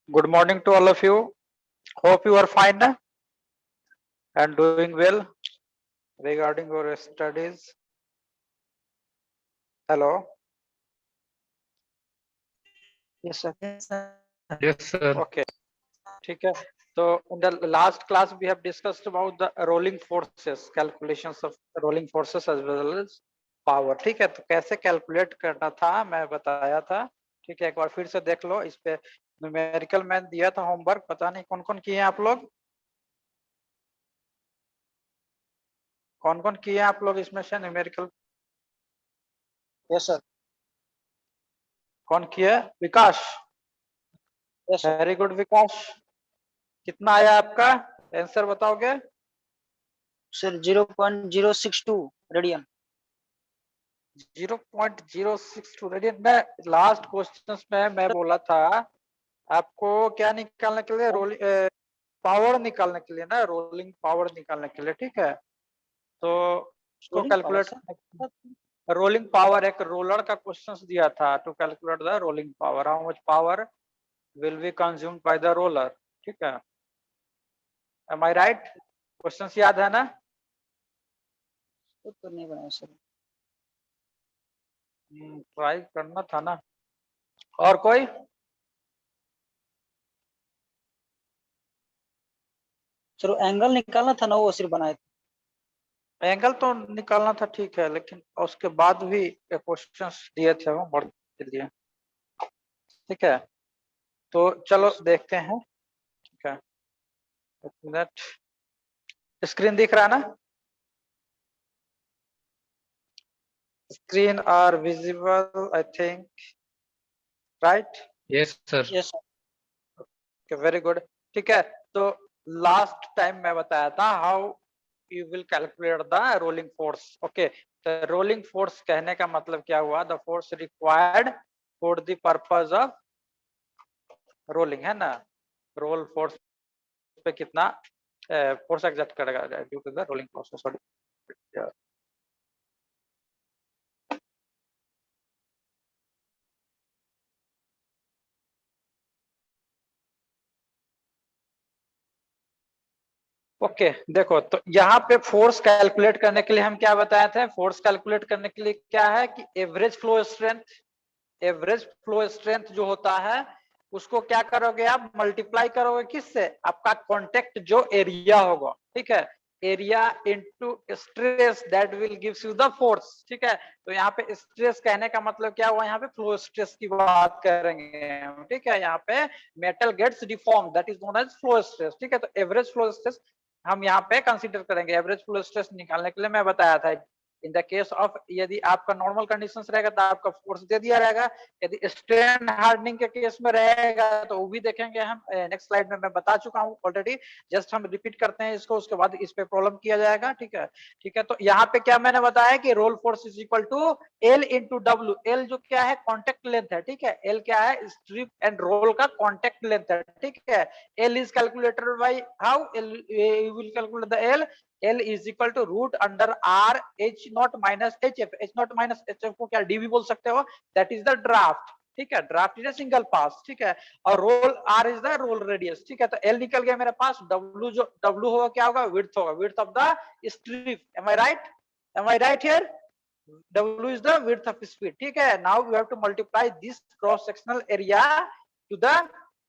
Good morning to all of you. Hope you are fine and doing well regarding your studies. Hello. Yes, sir. Yes, sir. Okay. ठीक है. So in the last class we have discussed about the rolling forces, calculations of rolling forces as well as power. ठीक है. तो कैसे calculate करना था मैं बताया था. ठीक है. एक बार फिर से देख लो. इस पे न्यूमेरिकल मैंने दिया था होमवर्क. पता नहीं कौन कौन किए हैं आप लोग. कौन कौन किए हैं आप लोग इसमें से न्यूमेरिकल. Yes, sir. कौन किया. विकास. Yes, sir. वेरी गुड विकास. कितना आया आपका. आंसर बताओगे. Sir, 0.062 radian. 0.062 रेडियन में लास्ट क्वेश्चंस में मैं बोला था आपको क्या निकालने के लिए. रोलिंग पावर निकालने के लिए ना. रोलिंग पावर निकालने के लिए. ठीक है. तो उसको Rolling power, calculate. sir. Rolling power एक रोलर का क्वेश्चंस दिया था. To calculate the rolling power, how much power will be consumed by the roller. ठीक है. M I right. क्वेश्चंस याद है ना. तो नहीं बनाया सर. ट्राई करना था ना. और कोई. सर एंगल निकालना था ना, वो सिर्फ बनाए थे. एंगल तो निकालना था. ठीक है. लेकिन उसके बाद भी क्वेश्चंस दिए थे वो बढ़ के लिए. ठीक है. तो चलो देखते हैं. ठीक है. एक मिनट. स्क्रीन दिख रहा है ना. Screen are visible I think. Right. Yes, sir. Yes, sir. Very good. ठीक है. तो लास्ट टाइम मैं बताया था how you will calculate the rolling force. Okay. तो रोलिंग फोर्स कहने का मतलब क्या हुआ. The force required for the purpose of rolling है ना. रोल फोर्स पे कितना फोर्स एग्जर्ट करेगा due to the rolling process. Sorry. Okay. देखो तो यहाँ पे फोर्स कैलकुलेट करने के लिए हम क्या बताए थे. फोर्स कैलकुलेट करने के लिए क्या है कि average flow strength. Average flow strength जो होता है उसको क्या करोगे आप. मल्टीप्लाई करोगे किससे. आपका कॉन्टेक्ट जो एरिया होगा. ठीक है. Area into stress that will gives you the force. ठीक है. तो यहाँ पे स्ट्रेस कहने का मतलब क्या हुआ. यहाँ पे फ्लो स्ट्रेस की बात करेंगे हम. ठीक है. यहाँ पे metal gets deform that is known as flow stress. ठीक है. तो एवरेज फ्लो स्ट्रेस हम यहाँ पे कंसीडर करेंगे. एवरेज फ्लो स्ट्रेस निकालने के लिए मैं बताया था इन द केस ऑफ यदि आपका नॉर्मल कंडीशंस रहेगा तो आपका फोर्स दे दिया रहेगा. यदि स्ट्रेन हार्डनिंग के केस में रहेगा तो वो भी देखेंगे हम नेक्स्ट स्लाइड में. मैं बता चुका हूँ ऑलरेडी. जस्ट हम रिपीट करते हैं इसको. उसके बाद इस पे प्रॉब्लम किया जाएगा. ठीक है. ठीक है. तो यहाँ पे क्या मैंने बताया कि roll force is equal to L into W. L जो क्या है कॉन्टेक्ट लेंथ है. ठीक है. एल क्या है स्ट्रिप एंड रोल का कॉन्टेक्ट लेंथ है. ठीक है. L is calculated by how. L U will calculate the L. L is equal to root under R H naught minus HF. H naught minus HF को क्या D भी बोल सकते हो. That is the draft. ठीक है. Draft is single pass. ठीक है. और roll R is the roll radius. ठीक है. तो L निकल गया मेरे पास. W जो W होगा क्या होगा. विड्थ होगा. Width of the strip. Am I right. Am I right here. W is the width of speed. ठीक है. Now you have to multiply this cross sectional area to the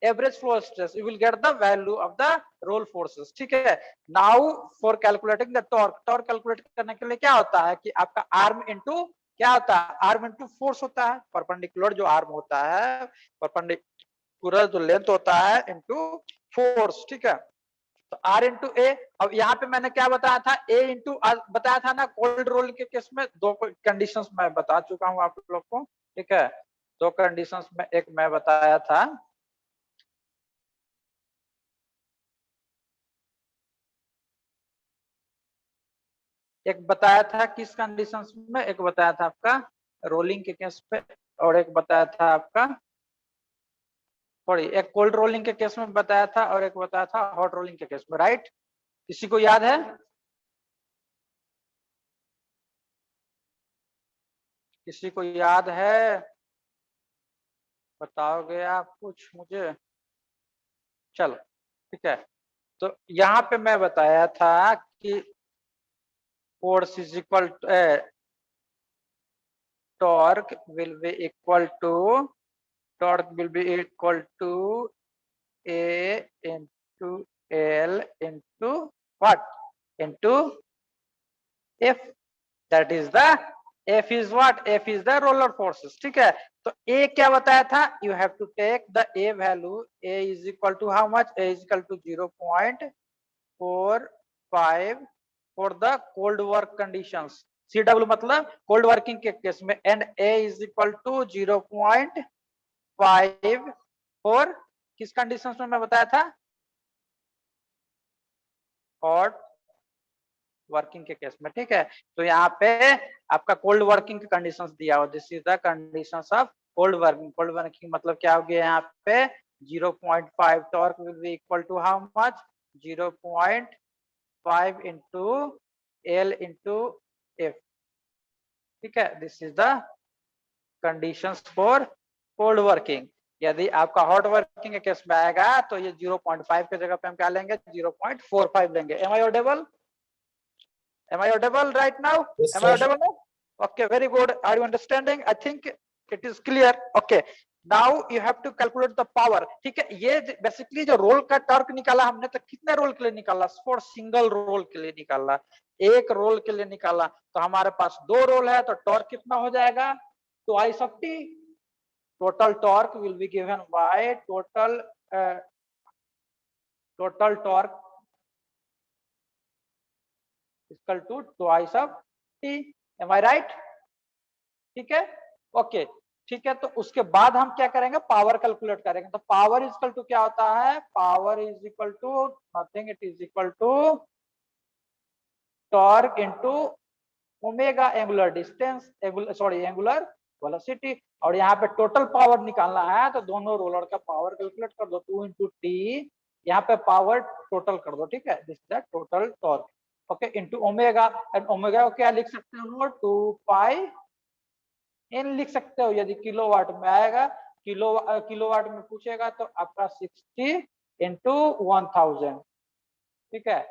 average flow stress. You will get the value of the roll forces. ठीक है. Now for calculating the torque. Torque calculate करने के लिए क्या होता है कि आपका arm into क्या होता है. आर्म इंटू फोर्स होता है. परपेंडिकुलर जो आर्म होता है परपेंडिकुलर जो लेंथ होता है इंटू फोर्स. ठीक है. तो आर इंटू ए. अब यहाँ पे मैंने क्या बताया था. ए इंटू बताया था ना. कोल्ड रोल के केस में दो कंडीशंस मैं बता चुका हूँ आप लोग को. ठीक है. दो कंडीशंस में एक मैं बताया था. एक बताया था किस कंडीशंस में. एक बताया था आपका रोलिंग के केस पे. और एक बताया था आपका सॉरी एक कोल्ड रोलिंग के केस में बताया था. और एक बताया था हॉट रोलिंग के केस में. राइट. किसी को याद है. किसी को याद है. बताओगे आप कुछ मुझे. चलो ठीक है, तो यहाँ पे मैं बताया था कि force is equal torque will be equal to A into L into what? Into F. That is the F is what? F is the roller forces. ठीक है, तो A क्या बताया था? You have to take the A value. A is equal to how much? A is equal to 0.45 for the cold work conditions. CW मतलब cold working के case में, and A is equal to 0.5 for किस conditions में मैं बताया था? Hot working के case में। ठीक है, तो यहाँ पे आपका कोल्ड वर्किंग की कंडीशंस दिया हो, this is the conditions of cold working. Cold working मतलब क्या हो गया यहाँ पे? 0.5 torque will be equal to how much? 0.5 into L into F. ठीक है, this is the conditions for cold working. यदि आपका हॉट वर्किंग के केस में आएगा तो ये 0.5 के जगह पे हम क्या लेंगे? 0.45 लेंगे। Am I audible? Am I audible right now? Yes, Am I sir. audible now? Okay, very good. Are you understanding? I think it is clear. Okay, now you have to calculate the power. ठीक है, ये basically जो role का torque निकाला हमने, तो कितने role के लिए निकाला? फॉर सिंगल रोल के लिए निकाला, एक रोल के लिए निकाला। तो हमारे पास दो रोल है, तो टॉर्क कितना हो जाएगा? Twice of T. Total torque will be given by total torque equal to twice of t. Am I right? ठीक है, ओके ठीक है। तो उसके बाद हम क्या करेंगे? पावर कैलकुलेट करेंगे। तो पावर इक्वल टू क्या होता है? Power is equal to nothing, it is equal to torque into omega angular distance, angular velocity. और यहाँ पे टोटल पावर निकालना है, तो दोनों रोलर का पावर कैलकुलेट कर दो। 2 इंटू टी, यहाँ पे पावर टोटल कर दो। ठीक है, this is the total torque. Okay, into omega, and omega को क्या लिख सकते हो? 2 पाई एन लिख सकते हो। यदि किलोवाट में आएगा, किलोवाट में पूछेगा तो आपका 60 इंटू 1000। ठीक है,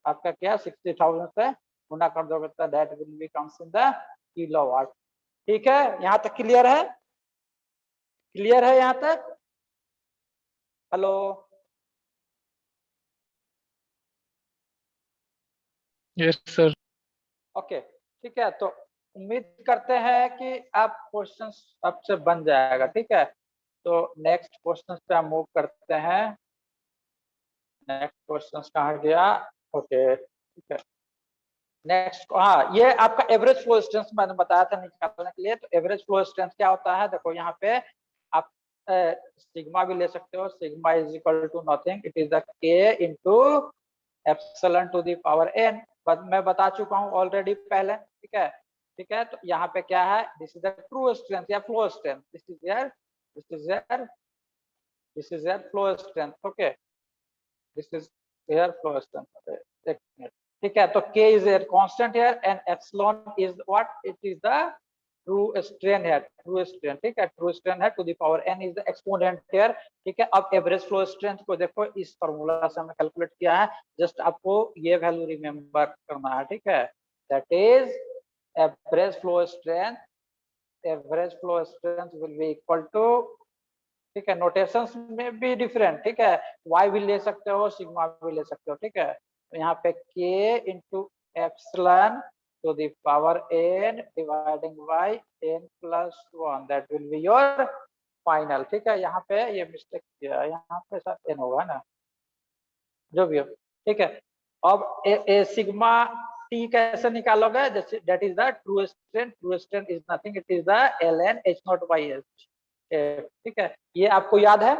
आपका क्या 60,000 से गुना कर दोगे तो that will B comes in the kilowatt. ठीक है, यहाँ तक क्लियर है? क्लियर है यहाँ तक? Hello, yes sir. ओके ठीक है, तो उम्मीद करते हैं कि आप क्वेश्चंस आपसे बन जाएगा। ठीक है, तो नेक्स्ट क्वेश्चन पे हम मूव करते हैं। नेक्स्ट क्वेश्चन कहाँ गया? ओके ठीक है, नेक्स्ट, हाँ, ये आपका एवरेज फ्लो स्ट्रेंथ मैंने बताया था निकालने के लिए। तो एवरेज फ्लो स्ट्रेंथ क्या होता है? देखो यहाँ पे आप सिग्मा भी ले सकते हो। Sigma is equal to nothing, it is the k into epsilon to the power n. मैं बता चुका हूँ ऑलरेडी पहले। ठीक है, ठीक है, तो यहाँ पे क्या है? This is the true strength या flow strength. This is your flow strength. Okay, this is your flow strength. एक मिनट। ठीक है, तो K is a constant here and epsilon is what? It is the true strain here, true strain। ठीक है, true strain है to the power n is the exponent here। ठीक है, अब एवरेज फ्लो स्ट्रेंथ को देखो, इस फॉर्मूला से हमने कैलकुलेट किया है। जस्ट आपको ये वैल्यू रिमेंबर करना है। ठीक है, that is average flow strength. Average flow strength will be equal to, ठीक है, नोटेशंस में भी डिफरेंट। ठीक है, y भी ले सकते हो, सिग्मा भी ले सकते हो। ठीक है, तो यहाँ पे k into epsilon to the power n dividing by n plus 1, that will be your final. ठीक है, यहाँ पे ये मिस्टेक किया है, यहाँ पे सब n होगा ना, जो भी हो। ठीक है, अब सिग्मा t कैसे निकालोगे? जैसे that is the true strength. True strength is nothing, it is the ln h not by h। ठीक है, ये आपको याद है?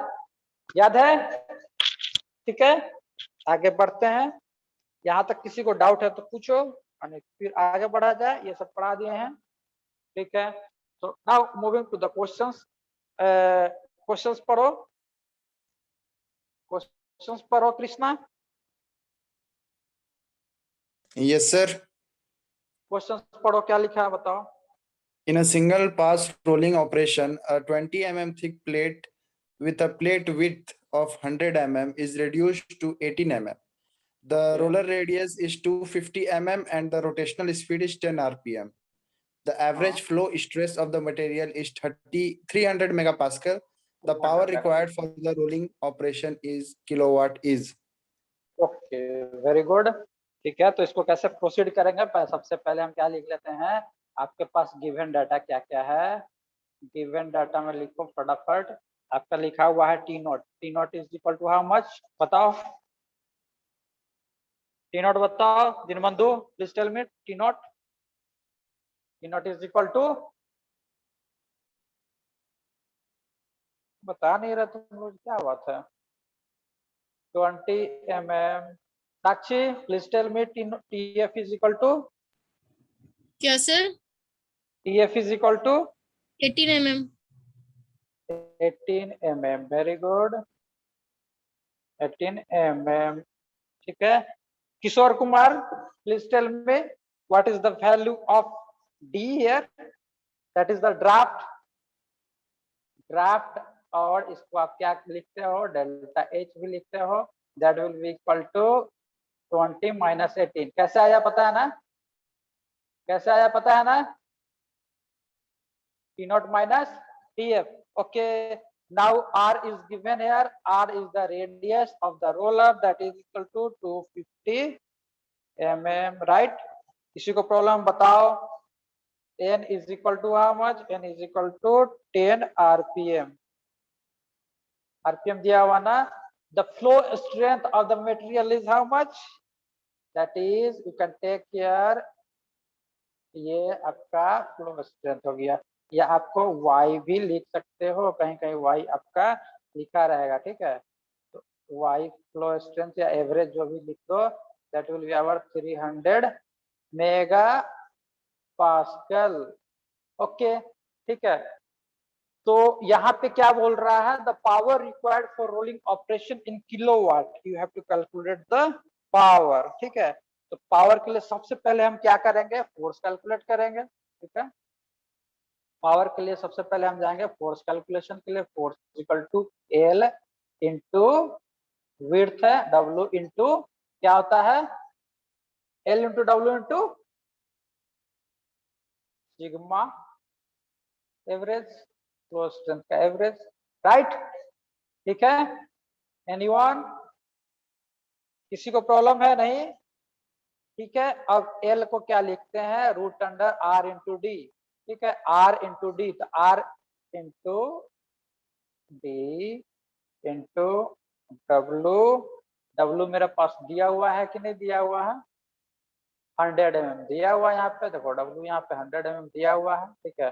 याद है? ठीक है, आगे बढ़ते हैं। यहाँ तक किसी को डाउट है तो पूछो, फिर आगे बढ़ा जाए। ये सब पढ़ा दिए हैं। ठीक है, तो now moving to the questions. Questions पढ़ो, क्वेश्चंस पढ़ो कृष्णा। Yes, sir. क्वेश्चंस पढ़ो, क्या लिखा है बताओ। In a single pass rolling operation, a 20 mm thick plate with a plate width of 100 mm is reduced to 18 mm. The Okay. roller radius is 250 mm and the rotational speed is 10 rpm. The average flow stress of the material is 300 megapascal. The power required for the rolling operation is kilowatt is. Okay very good. ठीक है, तो इसको कैसे proceed करेंगे? सबसे पहले हम क्या लिख लेते हैं, आपके पास गिवन डाटा क्या क्या है। गिवन डाटा में लिखो फटाफट। आपका लिखा हुआ है T nought. T nought is equal to how much, बताओ टी नॉट, बताओ Dinbandhu, please tell me T nought. T nought is equal to, बता नहीं रहे तुम लोग, क्या बात है। 20 mm। Sakshi please tell me TF is equal to, क्या sir? TF is equal to 18 mm। 18 mm, very good, 18 mm। ठीक है, Kishore Kumar please tell me what is the value of D here, that is the draft. Draft, और इसको आप क्या लिखते हो, delta H भी लिखते हो, that will be equal to 20 minus 18। कैसे आया पता है ना, कैसे आया पता है ना, T not minus TF। Okay, now R is given here, R is the radius of the roller, that is equal to 250 mm, right? इसी को प्रॉब्लम बताओ। N is equal to how much, N is equal to 10 rpm। rpm दिया हुआ ना। The flow strength of the material is how much, that is you can take here, ये आपका flow strength हो गया, या आपको y भी लिख सकते हो, कहीं कहीं y आपका लिखा रहेगा, ठीक है। तो y फ्लो स्ट्रेंथ या एवरेज जो भी लिख दो, that will be our 300 mega pascal. Okay, ठीक है। तो यहाँ पे क्या बोल रहा है, the power required for rolling operation in kilowatt, you have to calculate the power, ठीक है। तो पावर के लिए सबसे पहले हम क्या करेंगे, फोर्स कैलकुलेट करेंगे, ठीक है। पावर के लिए सबसे पहले हम जाएंगे फोर्स कैलकुलेशन के लिए। Force equal to L into width है, W इंटू क्या होता है, L into W into sigma average, flow strength का एवरेज, राइट, ठीक है। एनीवन, किसी को प्रॉब्लम है? नहीं, ठीक है। अब L को क्या लिखते हैं, root under R into D, ठीक है, R इंटू डी, तो R into D into W मेरे पास दिया हुआ है कि नहीं दिया हुआ है, 100 mm दिया हुआ है यहाँ पे, देखो W यहाँ पे 100 mm दिया हुआ है, ठीक है।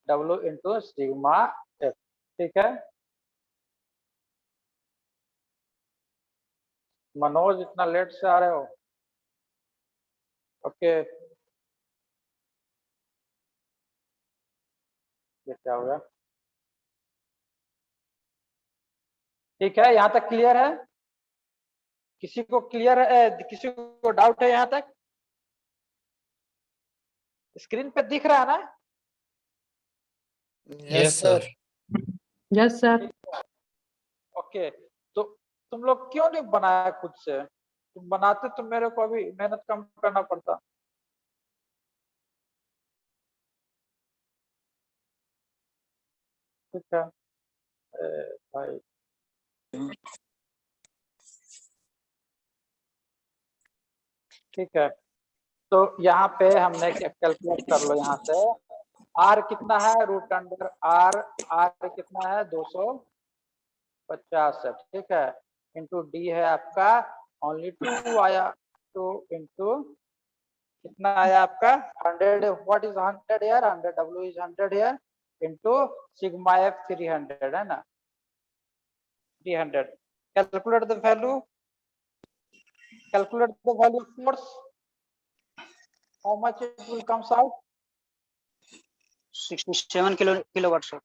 W इंटू सिग्मा F, ठीक है। मनोज इतना लेट से आ रहे हो, ओके, ये क्या हो गया, ठीक है। यहाँ तक क्लियर है? किसी को क्लियर है, किसी को डाउट है यहाँ तक? स्क्रीन पे दिख रहा है ना? Yes, sir. Yes sir. Okay, तो तुम लोग क्यों नहीं बनाया खुद से? तुम बनाते तो मेरे को अभी मेहनत कम करना पड़ता। ठीक है भाई, ठीक है। तो यहाँ पे हमने कैलकुलेट कर लो, यहाँ से R कितना है, रूट अंडर R कितना है 250 है, ठीक है, इंटू D है आपका ओनली 2 आया, 2 इंटू कितना आया आपका 100, व्हाट इज 100 यार, 100 W इज 100 यार, इंटू सिग्मा F 300 है ना, 300। Calculate the value, calculate the value of force, how much it will comes out, 67 kilowatt sir।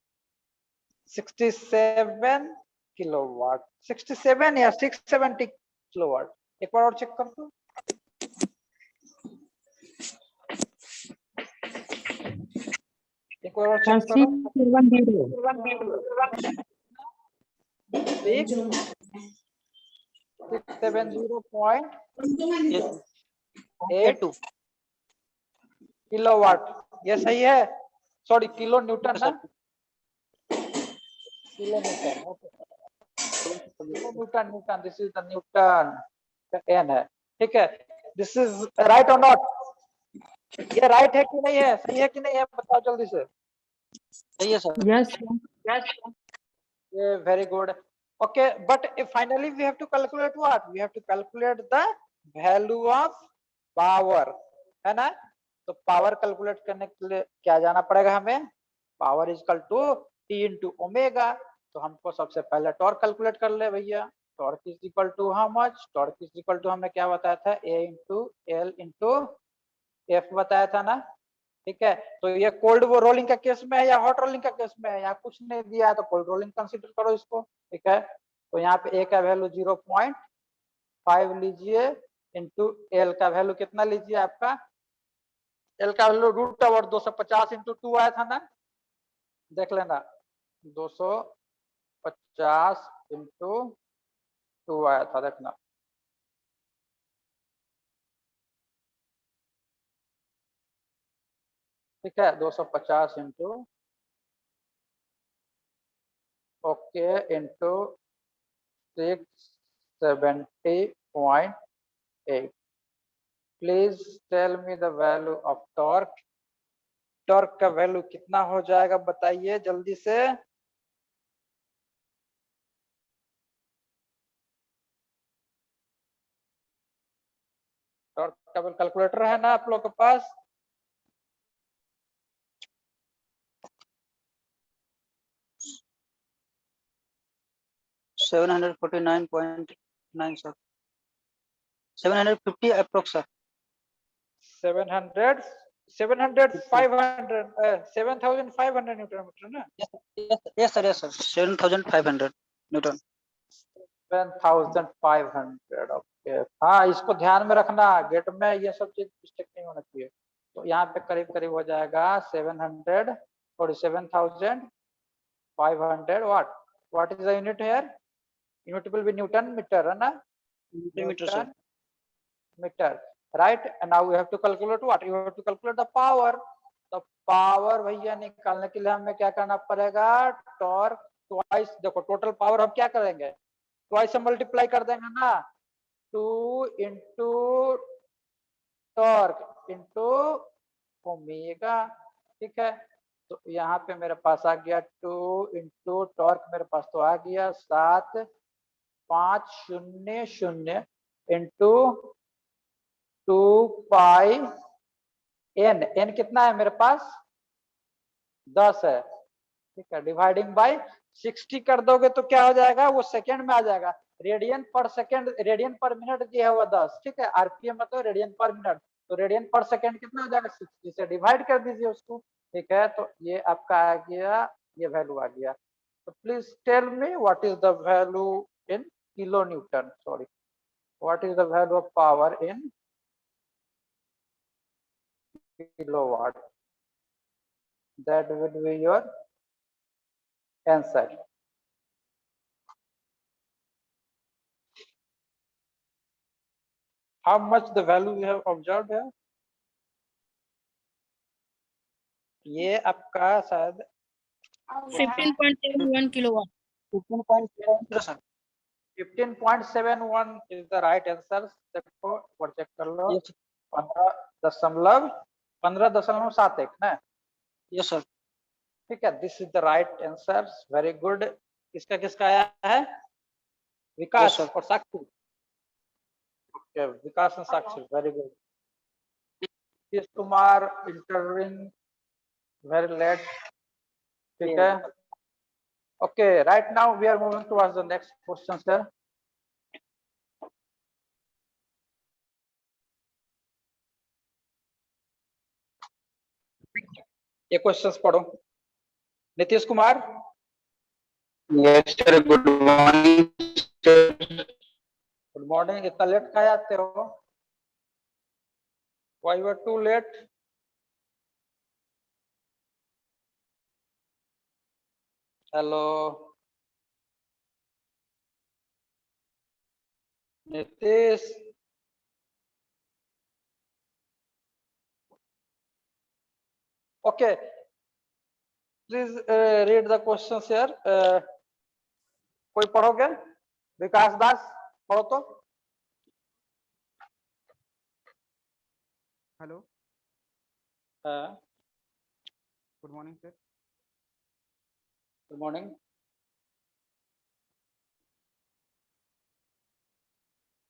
67 kilowatt, 67 या 670 किलोवाट, एक बार और चेक कर दो। एक बार और चेक करो। 570.8 किलोवाट, ये सही है? सॉरी, किलो न्यूटन ना, kilo newton, kilo newton, newton, this is the newton, N है, ठीक है। दिस इज राइट और नॉट? ये राइट है कि नहीं है, सही है कि नहीं है, बताओ जल्दी से। सही है sir. Yes, sir. Yeah, very good. Okay, but if finally we have to calculate what? We have to calculate the value of power, है ना? तो पावर कैलकुलेट करने के लिए क्या जाना पड़ेगा हमें? Power is equal to T into omega. तो हमको सबसे पहले टॉर्क कैलकुलेट कर ले भैया। Torque is equal to how much? Torque is equal to हमने क्या बताया था? A into L into F बताया था ना, ठीक है। तो ये कोल्ड वो रोलिंग का केस में है या हॉट रोलिंग का केस में है? यहाँ कुछ नहीं दिया है तो कोल्ड रोलिंग कंसीडर करो इसको, ठीक है। तो यहाँ पे ए का वैल्यू 0.5 लीजिए, इंटू एल का वैल्यू कितना लीजिए आपका? एल का वैल्यू रूट ओवर 250 इंटू 2 आया था ना, देख लेना, 250 इंटू 2 आया था, देखना। ठीक है, 250 into okay into 670.8। Please tell me the value of torque. Torque का वैल्यू कितना हो जाएगा बताइए जल्दी से। टॉर्क का कैलकुलेटर है ना आप लोग के पास? Seven 749.9 sir, 750 approx sir. 700 7,500 newton metre ना? Yes sir, yes sir, 7,500 newton. 7,500, okay. हाँ, इसको ध्यान में रखना, गेट में ये सब चीज मिस्टेक नहीं होना चाहिए। तो यहाँ पे करीब करीब हो जाएगा 700 और 7,500 watt. What is the unit here? Unit will be newton metre, है ना? Metre sir. Newton metre, right? And now we have to calculate what? You have to calculate the power. तो पावर भैया निकालने के लिए हमें क्या करना पड़ेगा? टॉर्क ट्वाइस, देखो टोटल पावर हम क्या करेंगे? ट्वाइस से मल्टीप्लाई कर देंगे ना, 2 इंटू टॉर्क इंटू ओमेगा, ठीक है। तो यहाँ पे मेरे पास आ गया 2 इंटू टॉर्क, मेरे पास तो आ गया 7,500 इंटू 2 पाई एन। एन कितना है मेरे पास? 10 है, ठीक है। डिवाइडिंग बाय 60 कर दोगे तो क्या हो जाएगा? वो सेकंड में आ जाएगा। रेडियन पर सेकंड, रेडियन पर मिनट दिया हुआ 10, ठीक है। आरपीएम मतलब रेडियन पर मिनट, तो रेडियन पर सेकंड कितना हो जाएगा? 60 से डिवाइड कर दीजिए उसको, ठीक है। तो ये आपका आ गया, ये वैल्यू आ गया। तो please tell me what is the value in kilo newton, sorry, what is the value of power in kilowatt? That will be your answer. How much the value you have observed here? ये आपका शायद 15.71 kilowatt. 15.7 sir. 15.71 is the right answer. देखो और check कर लो। Yes 15.7 ना, yes sir. ठीक है। This is the right answer, very good. किसका किसका आया है? विकास sir. और साक्षी, ओके। विकास और Sakshi, very good. Nitish Kumar entering very late, ठीक है। Okay, right now we are moving towards the next question, sir. ये क्वेश्चंस पढ़ो। Nitish Kumar, yes sir, good morning sir. Good morning. इतना लेट कहाँ आते हो? Why you are too late? Hello, Nitish, okay, please read the question here. कोई पढ़ोगे? विकास दास पढ़ो तो। हेलो, हाँ, good morning sir. Good morning.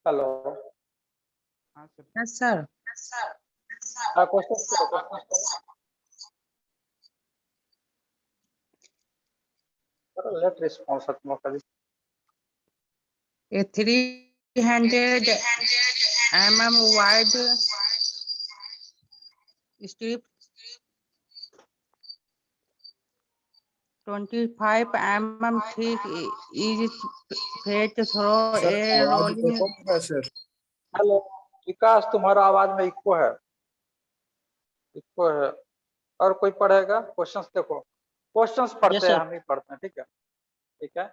Hello. हाँ sir. Yes, sir. Late response A 300 mm wide strip, 25 mm thick, is fed through sir a आवाज rolling. एको हो रहा है सर। हेलो विकास, तुम्हारा आवाज में इको है, इको है। और कोई पढ़ेगा? क्वेश्चंस देखो, क्वेश्चंस पढ़ते Yes, हैं, sir. हम ही पढ़ते हैं, ठीक है, ठीक है।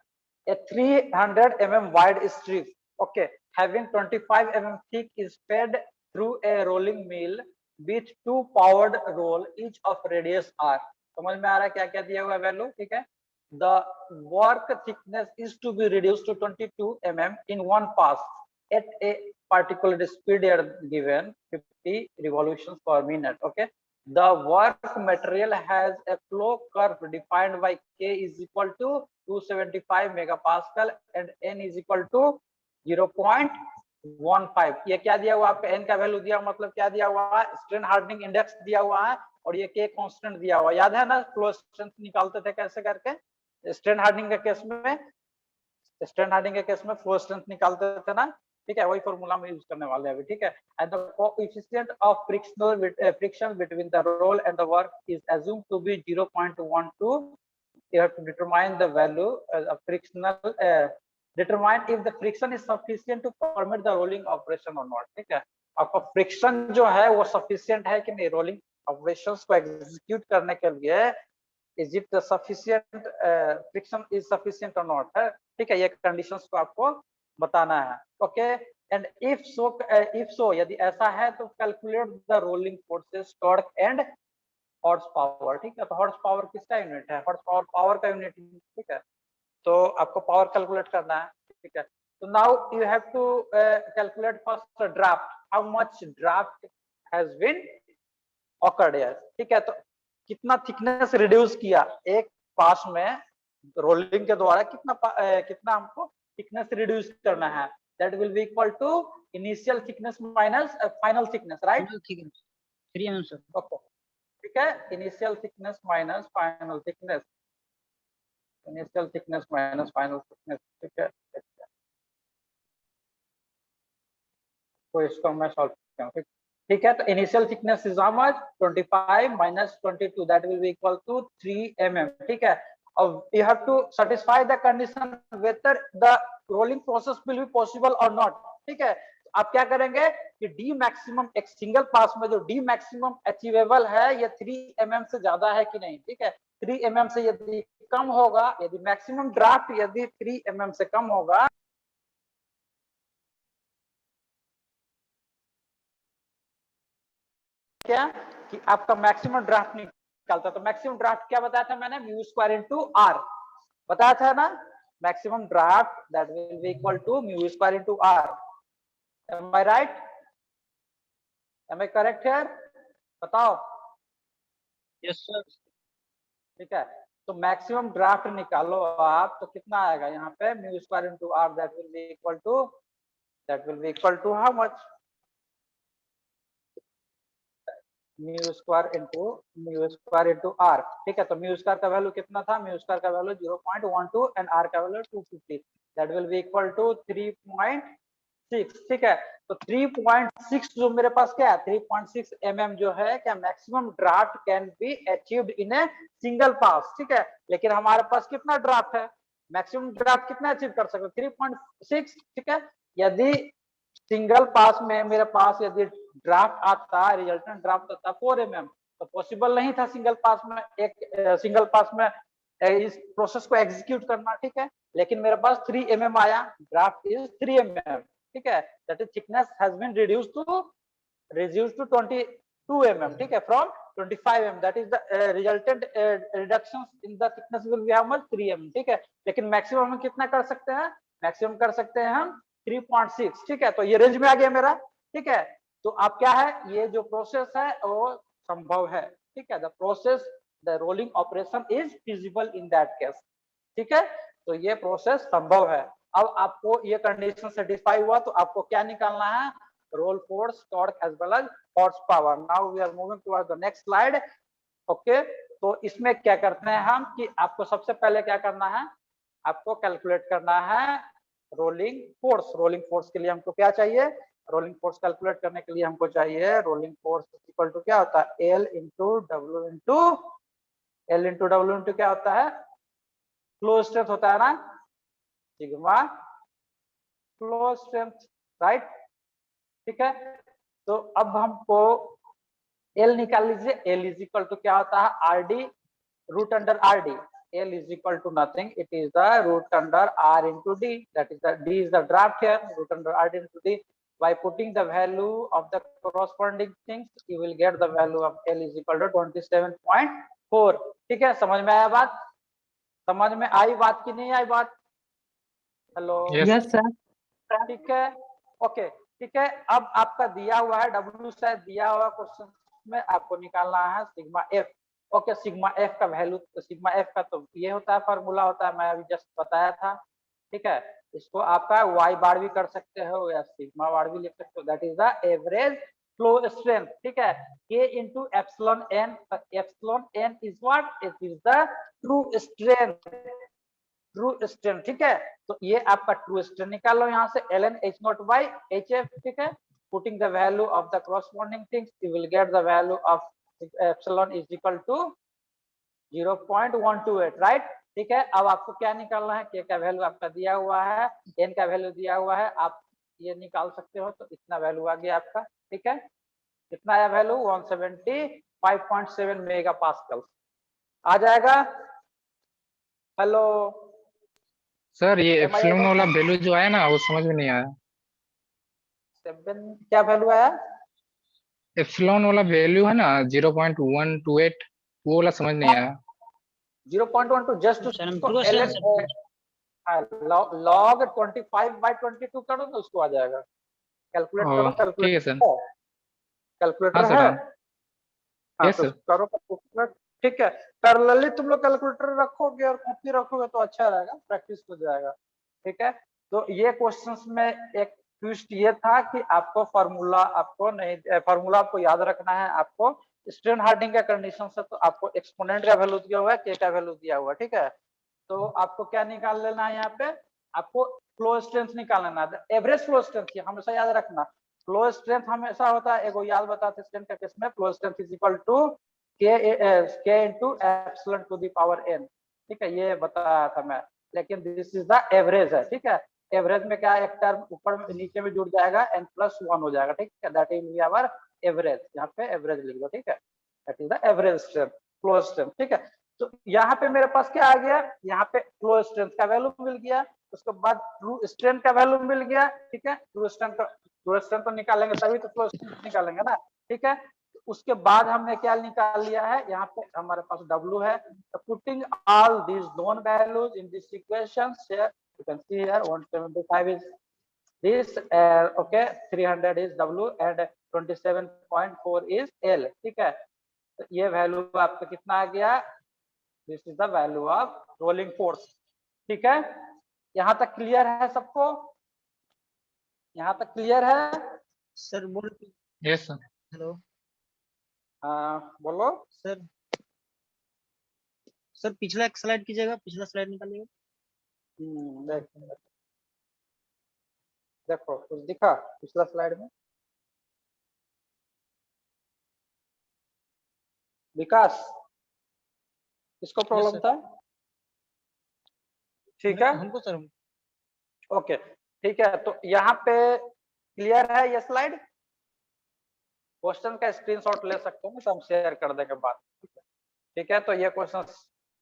A 300 mm wide strip, okay, having 25 mm thick is fed through a rolling mill with two powered roll, each of radius r. समझ में आ रहा है क्या क्या दिया हुआ वैल्यू? ठीक है। The work thickness is to be reduced to 22 mm in one pass at a particular speed given 50 revolutions per minute. Okay. The work material has a flow curve defined by K is equal to 275 megapascal and N is equal to 0.15. ये क्या दिया हुआ आपका? N का value दिया, मतलब क्या दिया हुआ है? स्ट्रेन हार्डनिंग इंडेक्स दिया हुआ है, और ये K कांस्टेंट दिया हुआ। याद है ना फ्लो स्ट्रेंथ निकालते थे कैसे करके? स्ट्रेन हार्डनिंग के केस में, स्ट्रेन हार्डनिंग के केस में फ्लो स्ट्रेंथ निकालते थे ना, ठीक है, वही फॉर्मूला में यूज करने वाले हैं अभी, ठीक है। And the coefficient of friction between the roll and the work is assumed to be 0.12. You have to determine the value of frictional, determine if the friction is sufficient to permit the rolling operation or not. ठीक है, आपका friction जो है वो sufficient है कि नहीं rolling operations को एग्जीक्यूट करने के लिए? Is it sufficient, friction is sufficient और नॉट है, ठीक है। ये कंडीशंस को आपको बताना है, ओके। एंड इफ सो यदि ऐसा है तो calculate the rolling forces, torque and horse power, ठीक है। तो हॉर्स पावर किसका यूनिट है? हॉर्स पावर पावर का यूनिट, ठीक है। तो आपको पावर कैलकुलेट करना है, ठीक है। तो now you have to calculate first draft, how much draft has been occurred here, ठीक है। तो कितना थिकनेस रिड्यूस किया एक पास में रोलिंग के द्वारा, कितना हमको थिकनेस रिड्यूस करना है? That will be equal to initial thickness minus final thickness, right? 3 mm, sir. Okay, ठीक है। Initial thickness minus final thickness, initial thickness minus final thickness, ठीक है। तो इसको मैं सॉल्व करता हूं, ठीक है। तो initial thickness is how much? 25 minus 22, that will be equal to 3 mm, ठीक है। अब you have to satisfy the condition whether the rolling process will be possible और नॉट, ठीक है। आप क्या करेंगे कि डी मैक्सिमम, एक सिंगल पास में जो डी मैक्सिमम अचीवेबल है ये 3 mm से ज्यादा है कि नहीं, ठीक है। 3 mm से यदि कम होगा, यदि मैक्सिमम ड्राफ्ट यदि 3 mm से कम होगा, क्या कि आपका मैक्सिमम ड्राफ्ट निकलता। तो मैक्सिमम ड्राफ्ट क्या बताया था मैंने? म्यू स्क्वायर इनटू आर बताया था ना। Maximum draft that will be equal to mu square into R. Am I right? Am I correct here? बताओ। Yes, sir. ठीक है, तो मैक्सिमम ड्राफ्ट निकालो आप, तो कितना आएगा यहाँ पे? Mu square into R, that will be equal to how much? Mu square into R, ठीक है। तो म्यू स्क्वायर का वैल्यू कितना था? म्यू स्क्वायर का वैल्यू 0.12 एंड आर का value 250, that will be equal to 3.6, ठीक है। तो 3.6 जो मेरे पास क्या है? 3.6 mm जो है क्या maximum draft can be achieved in a single pass, ठीक है। लेकिन हमारे पास कितना ड्राफ्ट है? मैक्सिमम ड्राफ्ट कितना अचीव कर सकते? 3.6, ठीक है। यदि सिंगल पास में मेरे पास यदि ड्राफ्ट आता, रिजल्टेंट ड्राफ्ट आता 4 mm, तो पॉसिबल नहीं था सिंगल पास में, एक सिंगल पास में इस प्रोसेस को एग्जीक्यूट करना, ठीक है। लेकिन मेरे पास 3 mm आया, ड्राफ्ट इज 3 mm, ठीक है, that is thickness has been reduced to 22 mm, ठीक है, from 25 mm, that is the resultant reduction in the thickness will be how much 3 mm, ठीक है। लेकिन मैक्सिमम हम कितना कर सकते हैं, मैक्सिमम कर सकते हैं हम 3.6, ठीक है। तो ये रेंज में आ गया मेरा, ठीक है। तो आप क्या है, ये जो प्रोसेस है वो संभव है, ठीक है। The process, the rolling operation is feasible in that case, ठीक है। तो ये प्रोसेस संभव है। अब आपको ये कंडीशन सेटिस्फाई हुआ तो आपको क्या निकालना है, roll force, torque as well as horse power. Now we are moving towards the next slide. Okay, तो इसमें क्या करते हैं हम कि आपको सबसे पहले क्या करना है, आपको कैलकुलेट करना है रोलिंग फोर्स। रोलिंग फोर्स के लिए हमको क्या चाहिए, रोलिंग फोर्स कैलकुलेट करने के लिए हमको चाहिए रोलिंग फोर्स इक्वल टू क्या होता है, एल इंटू डब्ल्यू इंटू क्या होता है, फ्लो स्ट्रेंथ होता है ना, सिग्मा फ्लो स्ट्रेंथ, राइट, ठीक है। तो अब हमको एल निकाल लीजिए। एल इज इक्वल टू क्या होता है, R D root under R D. L is equal to nothing, it is the root under R into D, that is the D is the draft here, root under R D into D. By putting the value of the corresponding things, you will get the value of L is equal to 27.4, ठीक है। समझ में आया बात, समझ में आई बात कि नहीं आई बात, हेलो, यस सर। ठीक है, ओके, ठीक है। अब आपका दिया हुआ है W, शायद दिया हुआ क्वेश्चन में आपको निकालना है sigma F. Okay, sigma F का वैल्यू, तो सिग्मा एफ का तो ये होता है, फॉर्मूला होता है, मैं अभी जस्ट बताया था, ठीक है। इसको आपका वाई बार भी कर सकते हो या सिग्मा बार भी लिख सकते हो, that is the average flow strength, ठीक है। K into epsilon n, epsilon n is what, it is the true strength, ठीक है। तो ये आपका ट्रू स्ट्रेंथ निकाल लो यहाँ से, ln h not by hf, ठीक है। Putting the value of the corresponding things, you will get the value of epsilon is equal to 0.128, right, ठीक है। अब आपको क्या निकालना है, k का वैल्यू आपका दिया हुआ है, n का वैल्यू दिया हुआ है, आप ये निकाल सकते हो। तो इतना वैल्यू आ गया आपका, ठीक है। कितना आया वैल्यू, 175.7 मेगा पास्कल आ जाएगा। हेलो सर ये Am I एप्सिलॉन able वाला to- वैल्यू जो आया ना वो समझ में नहीं आया। 7 क्या वैल्यू आया, एप्सिलॉन वाला वैल्यू है ना 0.128, वो वाला समझ नहीं आया। 0.12 जस्ट सर हम उसको ट्रू स्ट्रेंथ log 25/22 करो ना, उसको आ जाएगा। कैलकुलेट करो, ठीक है सर। कैलकुलेटर हाँ सर, है, हाँ। हाँ यस तो सर। करो कैलकुलेट, ठीक है। पैरेलली तुम लोग कैलकुलेटर रखोगे और कॉपी रखोगे तो अच्छा रहेगा, प्रैक्टिस हो जाएगा, ठीक है। तो ये क्वेश्चंस में एक ट्विस्ट ये था कि आपको फार्मूला आपको नहीं, फार्मूला आपको याद रखना है। आपको स्ट्रेन हार्डनिंग का कंडीशन से तो आपको एक्सपोनेंट का वैल्यू दिया हुआ है, के का वैल्यू दिया हुआ है, ठीक है। तो आपको क्या निकाल लेना है, यहाँ पे आपको फ्लो स्ट्रेंथ निकाल लेना है, एवरेज फ्लो स्ट्रेंथ हमेशा याद रखना। फ्लो स्ट्रेंथ हमेशा होता है, एगो याद बताते स्ट्रेंथ का केस में, flow strength is equal to k into epsilon to the power n, ठीक है, ये बताया था मैं। लेकिन दिस इज द एवरेज है, ठीक है। एवरेज में क्या, एक टर्म ऊपर में नीचे में जुड़ जाएगा, n+1 हो जाएगा, ठीक है, दैट इज आवर एवरेज। यहाँ पे एवरेज लिख दो, ठीक है, that is the average strength, flow strength, ठीक है। तो यहाँ पे मेरे पास क्या आ गया, यहाँ पे फ्लो स्ट्रेंथ का वैल्यू मिल गया, उसके बाद ट्रू स्ट्रेंथ का वैल्यू मिल गया, ठीक है। ट्रू स्ट्रेंथ तो निकालेंगे तभी तो फ्लो स्ट्रेंथ निकालेंगे ना, ठीक है। उसके बाद हमने क्या निकाल लिया है, यहाँ पे हमारे पास W है। Putting all these known values in this equation, you can see here 175 is this, okay, 300 is W and 27.4 is L, ठीक है। तो ये वैल्यू आपका कितना आ गया, this is the value of rolling force, ठीक है। यहाँ तक क्लियर है सबको, यहाँ तक क्लियर है, सर बोल, यस सर। हेलो बोलो। सर, सर पिछला एक स्लाइड कीजिएगा, पिछला स्लाइड निकालिएगा। देखो कुछ दिखा पिछला स्लाइड में, विकास इसको प्रॉब्लम था, ठीक है, हमको सर, ओके, ठीक है। तो यहाँ पे क्लियर है ये स्लाइड, क्वेश्चन का स्क्रीनशॉट ले सकते हैं, तो हम शेयर कर देंगे बाद, ठीक है। तो ये क्वेश्चन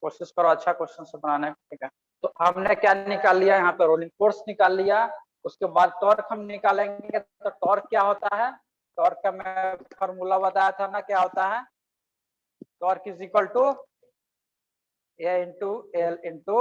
कोशिश करो अच्छा क्वेश्चन से बनाने, ठीक है। तो हमने क्या निकाल लिया, यहाँ पे रोलिंग फोर्स निकाल लिया, उसके बाद टॉर्क हम निकालेंगे, तो टॉर्क क्या होता है, टॉर्क का मैं फॉर्मूला बताया था ना, क्या होता है, torque is equal to A into L into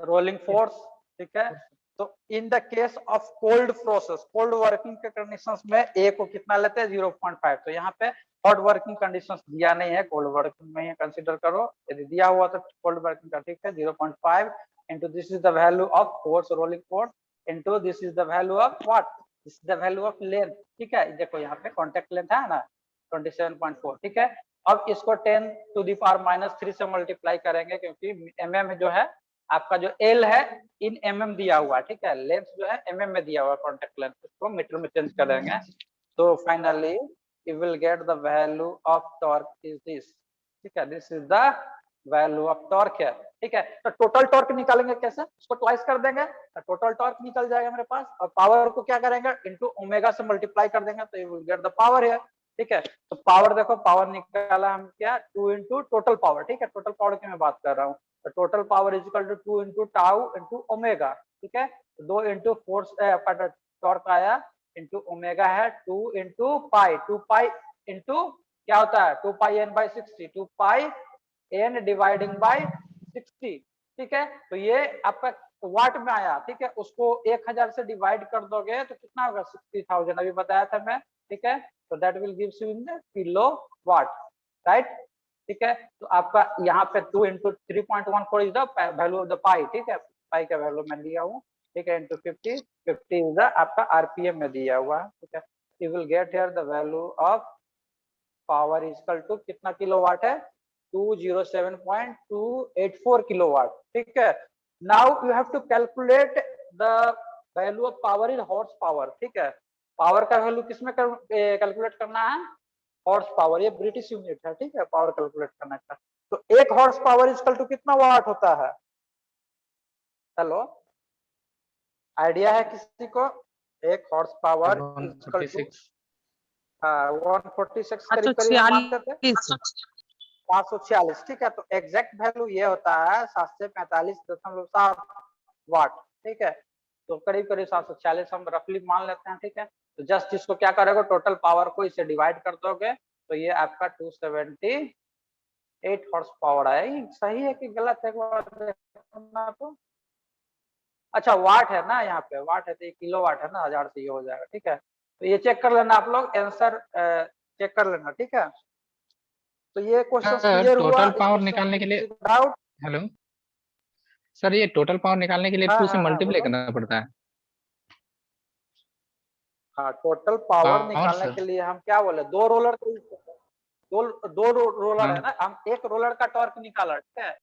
rolling force, ठीक है। तो in the case of cold process, cold working के कंडीशंस में ए को कितना लेते हैं 0.5, तो यहाँ पे हॉट वर्किंग कंडीशंस दिया नहीं है, कोल्ड वर्किंग में कंसीडर करो, यदि दिया हुआ तो कोल्ड वर्किंग का ठीक है 0.5 into this is the value of force, rolling force into this is the value of what, this is the value of length, ठीक है। देखो यहाँ पे कॉन्टेक्ट लेंथ है ना 27.4, ठीक है। अब इसको 10⁻³ से मल्टीप्लाई करेंगे, क्योंकि mm जो है आपका जो L है इन mm दिया हुआ है, ठीक है, लेंथ जो है mm में दिया हुआ है, कॉन्टेक्ट लेंथ, इसको मीटर में चेंज कर देंगे, तो finally you will get the value of torque is this, ठीक है, this is the value of torque है, ठीक है। तो टोटल टॉर्क निकालेंगे कैसे, उसको ट्वाइस कर देंगे तो टोटल टॉर्क निकल जाएगा मेरे पास, और पावर को क्या करेंगे इनटू ओमेगा से मल्टीप्लाई कर देंगे, तो you will get the power है, ठीक है। तो पावर देखो, पावर निकाला हम क्या 2 इंटू टोटल पावर, ठीक है, टोटल पावर की मैं बात कर रहा हूँ, तो total power is equal to 2 into tau into omega, ठीक है। 2 इंटू फोर्स आपका टॉर्क आया इंटू ओमेगा है 2 इंटू पाई, 2 पाई इंटू क्या होता है 2 पाई n by 60, 2 pi n dividing by 60, ठीक है। तो ये आपका वाट में आया, ठीक है, उसको 1000 से डिवाइड कर दोगे तो कितना होगा 60,000, अभी बताया था मैं, ठीक है। तो that will gives you in the kilo watt, right, ठीक है। तो आपका यहाँ पे 2 into 3.14 is the value of the pi, ठीक है, पाई का वैल्यू मैं लिया हूँ, ठीक है, इंटू 50 इज द आपका आरपीएम में दिया हुआ है, ठीक है। You will get here the value of power is equal to कितना किलोवाट है 207.284 किलोवाट, ठीक है। Now you have to calculate the value of power in horse power, ठीक है, पावर का वैल्यू किसमें कैलकुलेट करना है, हॉर्स पावर, ये ब्रिटिश यूनिट है, ठीक है, पावर कैलकुलेट करने का। तो एक horse power is equal to कितना वाट होता है, हेलो आइडिया है किसी को, एक horse power is equal to 146 करीब करीब हम मानते थे 546, ठीक है। तो एग्जैक्ट वैल्यू ये होता है 745.7 वाट, ठीक है, तो करीब करीब 746 हम रफली मान लेते हैं, ठीक है। तो जस्ट इसको क्या करेगा टोटल पावर को इसे डिवाइड कर दोगे तो ये आपका 278 हॉर्स पावर आएगी, सही है कि गलत है, तो अच्छा वाट है ना, यहाँ पे वाट है तो ये किलो वाट है ना, 1000 से ये हो जाएगा, ठीक है। तो ये चेक कर लेना आप लोग, आंसर चेक कर लेना, ठीक है। तो ये क्वेश्चन क्लियर हुआ, टोटल पावर निकालने के लिए, डाउट, हेलो सर, ये टोटल पावर निकालने के लिए हाँ 2 से हाँ हाँ मल्टीप्लाई बोलो, करना पड़ता है, हाँ टोटल पावर पावर निकालने सर, के लिए हम क्या बोले, दो रोलर का यूज करते हैं, दो रोलर हाँ है ना, हम एक रोलर का टॉर्क निकाला, ठीक है,